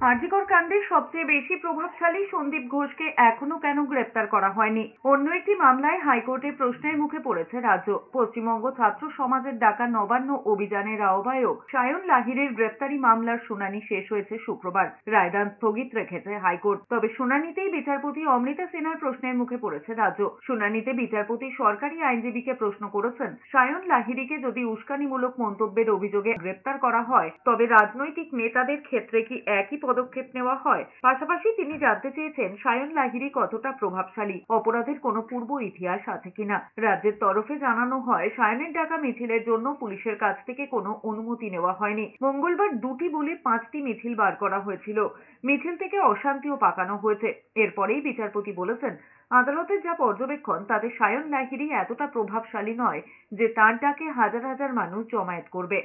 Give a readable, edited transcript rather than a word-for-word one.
আরজিকর কাণ্ডে সবচেয়ে বেশি প্রভাবশালী সন্দীপ ঘোষকে এখনো কেন গ্রেপ্তার করা হয়নি? অন্য একটি মামলায় হাইকোর্টে প্রশ্নের মুখে পড়েছে রাজ্য। পশ্চিমবঙ্গ ছাত্র সমাজের ডাকা নবান্ন অভিযানের আহ্বায়ক সায়ন লাহিড়ীর গ্রেপ্তারি মামলার শুনানি শেষ হয়েছে শুক্রবার। রায়দান স্থগিত রেখেছে হাইকোর্ট। তবে শুনানিতেই বিচারপতি অমৃতা সিনহার প্রশ্নের মুখে পড়েছে রাজ্য। শুনানিতে বিচারপতি সরকারি আইনজীবীকে প্রশ্ন করেছেন, সায়ন লাহিড়ীকে যদি উস্কানিমূলক মন্তব্যের অভিযোগে গ্রেপ্তার করা হয় তবে রাজনৈতিক নেতাদের ক্ষেত্রে কি একই পদক্ষেপ নেওয়া হয়? পাশাপাশি তিনি জানতে চেয়েছেন সায়ন লাহিড়ী কতটা প্রভাবশালী, অপরাধের কোনো পূর্ব ইতিহাস আছে কিনা। রাজ্যের তরফে জানানো হয়, সায়নের ডাকা মিছিলের জন্য পুলিশের কাছ থেকে কোনো অনুমতি নেওয়া হয়নি। মঙ্গলবার 2টি বুলে 5টি মিছিল বার করা হয়েছিল। মিছিল থেকে অশান্তিও পাকানো হয়েছে। এরপরেই বিচারপতি বলেছেন, আদালতের যা পর্যবেক্ষণ তাতে সায়ন লাহিড়ী এতটা প্রভাবশালী নয় যে তার ডাকে হাজার হাজার মানুষ জমায়েত করবে।